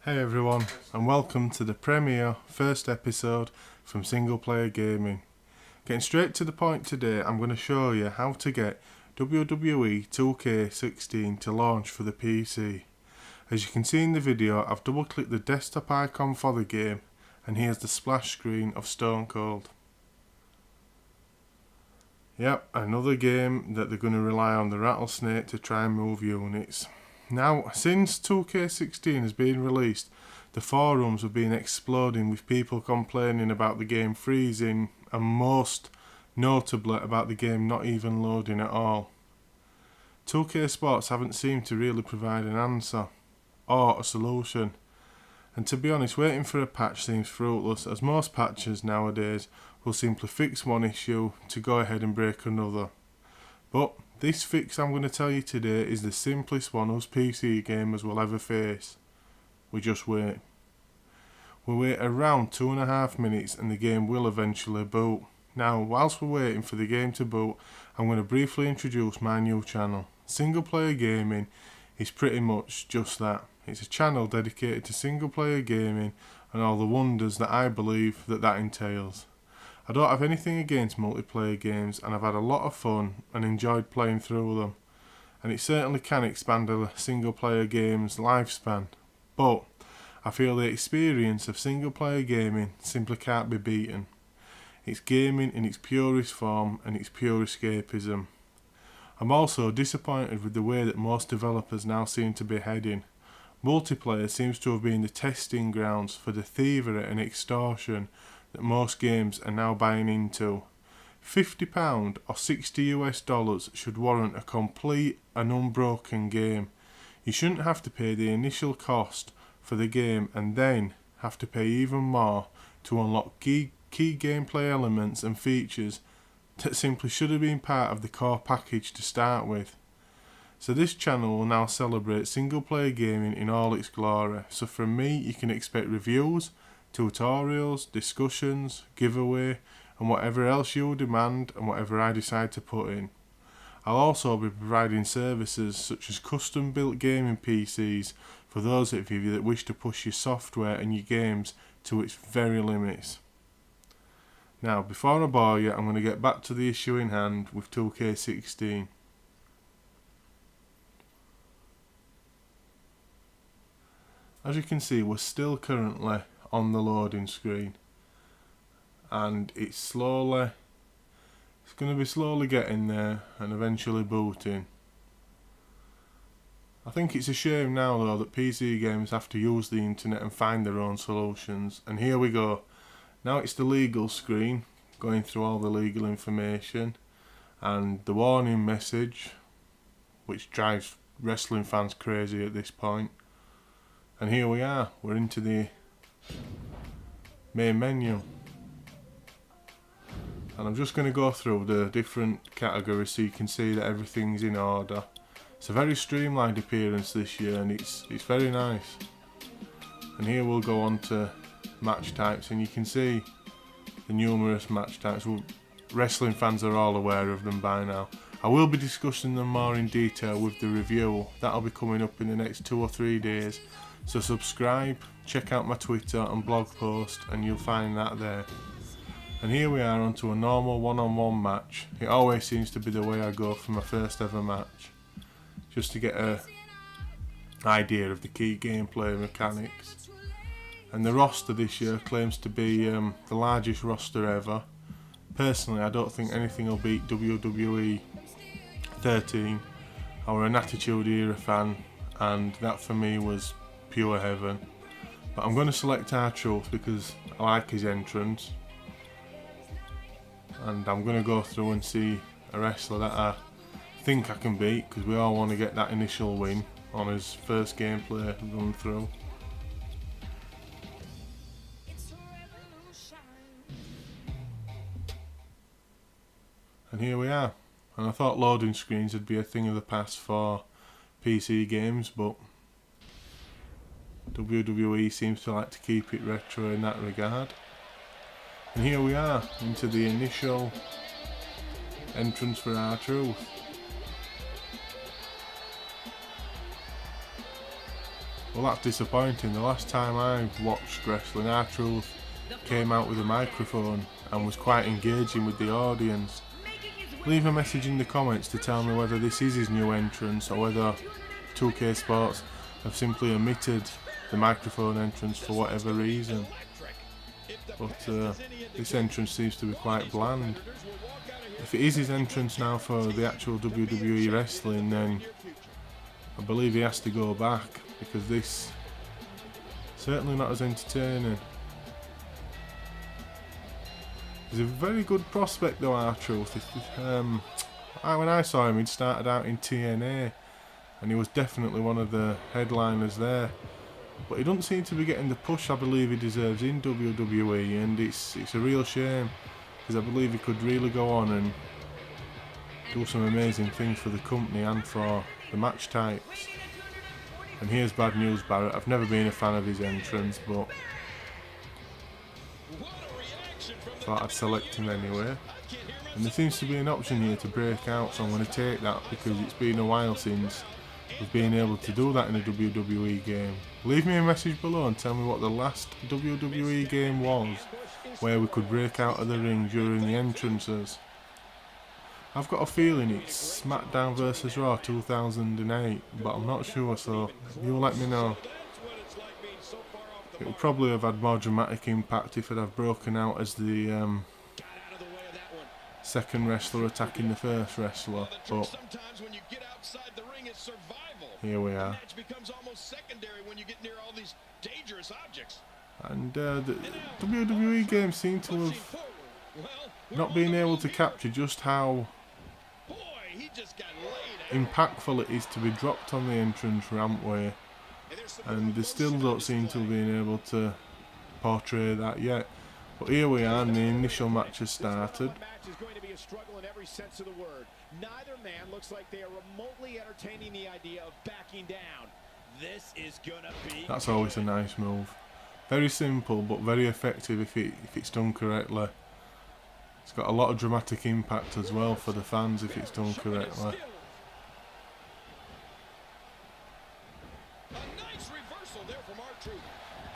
Hey everyone, and welcome to the premiere first episode from Single Player Gaming. Getting straight to the point today, I'm going to show you how to get WWE 2K16 to launch for the PC. As you can see in the video, I've double clicked the desktop icon for the game, and here's the splash screen of Stone Cold. Yep, another game that they're going to rely on the rattlesnake to try and move units. Now, since 2K16 has been released, the forums have been exploding with people complaining about the game freezing and most notably about the game not even loading at all. 2K Sports haven't seemed to really provide an answer or a solution, and to be honest, waiting for a patch seems fruitless, as most patches nowadays will simply fix one issue to go ahead and break another. But this fix I'm going to tell you today is the simplest one us PC gamers will ever face. We just wait. We wait around 2.5 minutes and the game will eventually boot. Now, whilst we're waiting for the game to boot, I'm going to briefly introduce my new channel. Single Player Gaming is pretty much just that. It's a channel dedicated to single player gaming and all the wonders that I believe that entails. I don't have anything against multiplayer games, and I've had a lot of fun and enjoyed playing through them, and it certainly can expand a single player game's lifespan, but I feel the experience of single player gaming simply can't be beaten. It's gaming in its purest form and its pure escapism. I'm also disappointed with the way that most developers now seem to be heading. Multiplayer seems to have been the testing grounds for the thievery and extortion that most games are now buying into. £50 or $60 should warrant a complete and unbroken game. You shouldn't have to pay the initial cost for the game and then have to pay even more to unlock key gameplay elements and features that simply should have been part of the core package to start with. So this channel will now celebrate single player gaming in all its glory. So from me you can expect reviews, tutorials, discussions, giveaway, and whatever else you demand and whatever I decide to put in. I'll also be providing services such as custom built gaming PCs for those of you that wish to push your software and your games to its very limits. Now, before I bore you, I'm going to get back to the issue in hand with 2K16. As you can see, we're still currently on the loading screen, and it's going to be slowly getting there and eventually booting. I think it's a shame now though that PC games have to use the internet and find their own solutions, and here we go. Now it's the legal screen going through all the legal information and the warning message, which drives wrestling fans crazy at this point. And here we are, we're into the main menu, and I'm just going to go through the different categories so you can see that everything's in order. It's a very streamlined appearance this year, and it's very nice. And here we'll go on to match types, and you can see the numerous match types. Wrestling fans are all aware of them by now. I will be discussing them more in detail with the review. That'll be coming up in the next 2 or 3 days. So subscribe, check out my Twitter and blog post, and you'll find that there. And here we are onto a normal one-on-one match. It always seems to be the way I go for my first ever match, just to get an idea of the key gameplay mechanics. And the roster this year claims to be the largest roster ever. Personally, I don't think anything will beat WWE 13. I were an Attitude Era fan, and that for me was pure heaven. But I'm going to select R-Truth because I like his entrance, and I'm going to go through and see a wrestler that I think I can beat, because we all want to get that initial win on his first gameplay run through. And here we are, and I thought loading screens would be a thing of the past for PC games, but WWE seems to like to keep it retro in that regard. And here we are, into the initial entrance for R-Truth. Well, that's disappointing. The last time I watched wrestling, R-Truth came out with a microphone and was quite engaging with the audience. Leave a message in the comments to tell me whether this is his new entrance or whether 2K Sports have simply omitted the microphone entrance for whatever reason. But this entrance seems to be quite bland. If it is his entrance now for the actual WWE wrestling, then I believe he has to go back, because this certainly not as entertaining. He's a very good prospect though, R-Truth. When I saw him, he'd started out in TNA and he was definitely one of the headliners there, but he doesn't seem to be getting the push I believe he deserves in WWE, and it's a real shame, because I believe he could really go on and do some amazing things for the company and for the match types. And here's bad news, Barret. I've never been a fan of his entrance, but thought I'd select him anyway. And there seems to be an option here to break out, so I'm going to take that, because it's been a while since we've been able to do that in a WWE game. Leave me a message below and tell me what the last WWE game was where we could break out of the ring during the entrances. I've got a feeling it's SmackDown vs Raw 2008, but I'm not sure, so you'll let me know. It would probably have had more dramatic impact if it had broken out as the second wrestler attacking the first wrestler, but here we are. And the WWE games seem to have not been able to capture just how impactful it is to be dropped on the entrance rampway, and they still don't seem to have been able to portray that yet. But here we are, and the initial match has started. Neither man looks like they are remotely entertaining the idea of backing down. This is gonna be. That's always a nice move. Very simple, but very effective if it's done correctly. It's got a lot of dramatic impact as well for the fans if it's done correctly.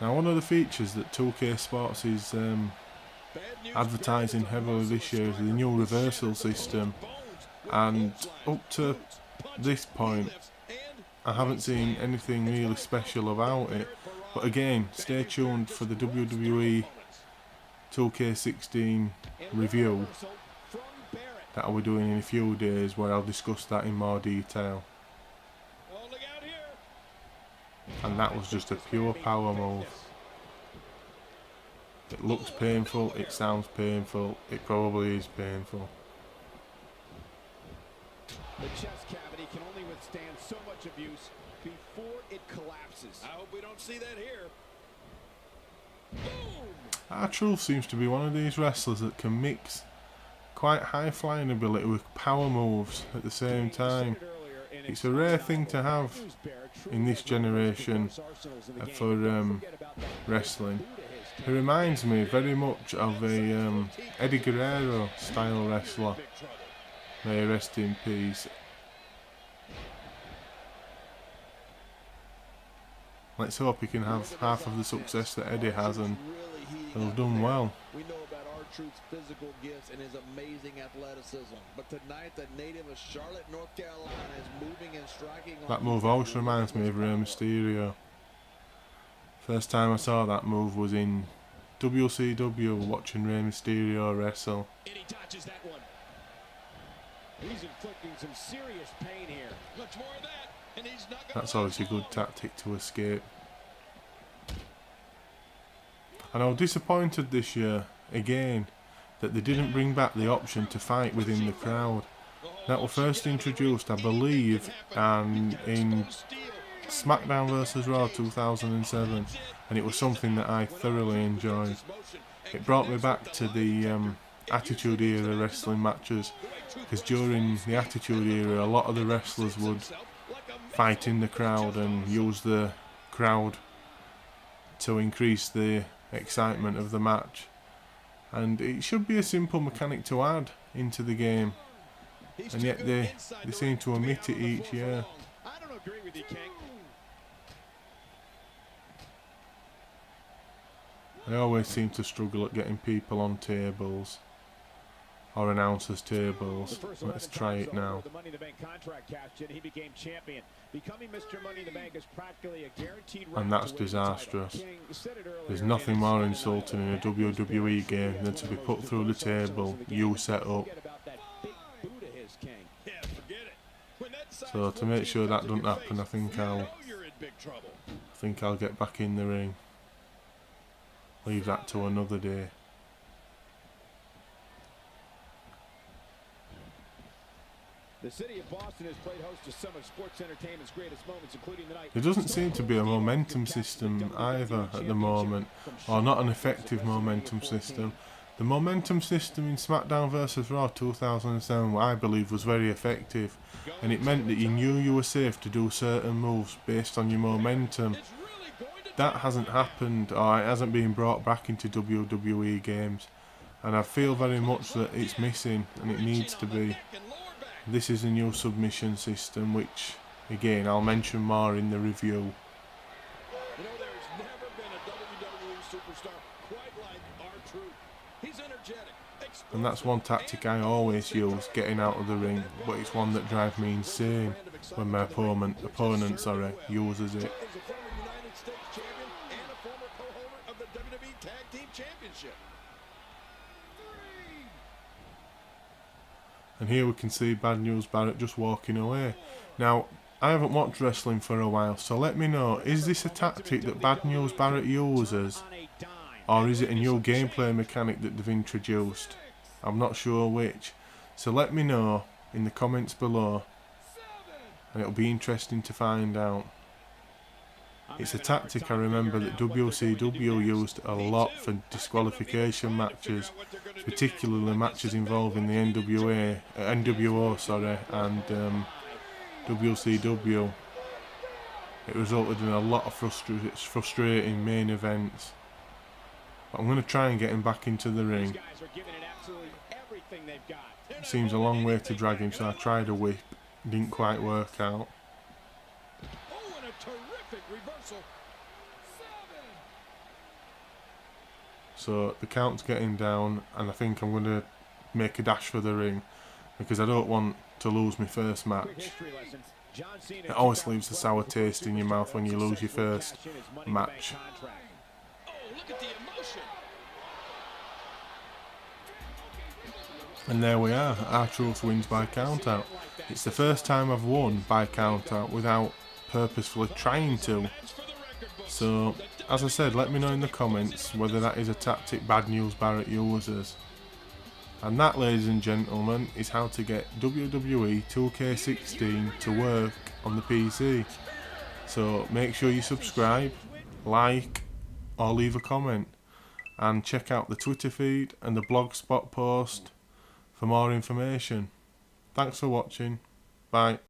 Now, one of the features that 2K Sports is advertising heavily this year is the new reversal system, and up to this point I haven't seen anything really special about it, but again, stay tuned for the WWE 2K16 review that I'll be doing in a few days, where I'll discuss that in more detail. And that was just a pure power move. It looks painful, it sounds painful, it probably is painful. The chest cavity can only withstand so much abuse before it collapses. I hope we don't see that here. Boom! R-Truth seems to be one of these wrestlers that can mix quite high flying ability with power moves at the same time. It's a rare thing to have in this generation for wrestling. He reminds me very much of a Eddie Guerrero style wrestler. May he rest in peace. Let's hope he can have half of the success that Eddie has, and he'll have done well. We know about R-Truth's physical gifts and his amazing athleticism, but tonight the native of Charlotte, North Carolina is moving and striking. That move always reminds me of Rey Mysterio. First time I saw that move was in WCW, watching Rey Mysterio wrestle. And he touches that one. He's inflicting some serious pain here. Much more of that, and he's not gonna. That's always a good tactic to escape. And I was disappointed this year, again, that they didn't bring back the option to fight within the crowd. That was first introduced, I believe, in SmackDown vs Raw 2007, and it was something that I thoroughly enjoyed. It brought me back to the Attitude Era wrestling matches, because during the Attitude Era a lot of the wrestlers would fight in the crowd and use the crowd to increase the excitement of the match, and it should be a simple mechanic to add into the game, and yet they seem to omit it each year. I don't agree with you, King. I always seem to struggle at getting people on tables or announcers tables. Let's try it now. The Money in the Bank contract cashed in, he became champion. Becoming Mr. Money in the Bank is practically a guaranteed right. And that's disastrous. There's nothing more insulting in a WWE game than to be put through the table you set up. So to make sure that doesn't happen, I think I'll get back in the ring. Leave that to another day. The city of Boston has played host to some of sports entertainment's greatest moments, including the night. There doesn't seem to be a momentum system either at the moment, or not an effective momentum system. The momentum system in SmackDown vs Raw 2007, I believe, was very effective, and it meant that you knew you were safe to do certain moves based on your momentum. That hasn't happened, or it hasn't been brought back into WWE games, and I feel very much that it's missing, and it needs to be. This is a new submission system, which, again, I'll mention more in the review. You know, there's never been a WWE superstar quite like R-Truth. He's energetic, And that's one tactic I always use, getting out of the ring, but it's one that drives me insane when my opponent uses it. Is a former United States champion and a former co-holder of the WWE Tag Team Championship. And here we can see Bad News Barret just walking away. Now, I haven't watched wrestling for a while, so let me know, is this a tactic that Bad News Barret uses? Or is it a new gameplay mechanic that they've introduced? I'm not sure which. So let me know in the comments below, and it'll be interesting to find out. It's a tactic I remember that WCW used a lot for disqualification matches, particularly matches involving the NWO and WCW. It resulted in a lot of frustrating main events. But I'm going to try and get him back into the ring. Seems a long way to drag him, so I tried a whip. Didn't quite work out. So the count's getting down, and I think I'm going to make a dash for the ring because I don't want to lose my first match. It always leaves a sour taste in your mouth when you lose your first match. And there we are, R-Truth wins by countout. It's the first time I've won by countout without purposefully trying to. So, as I said, let me know in the comments whether that is a tactic Bad News Barret uses. And that, ladies and gentlemen, is how to get WWE 2K16 to work on the PC. So make sure you subscribe, like, or leave a comment. And check out the Twitter feed and the blogspot post for more information. Thanks for watching. Bye.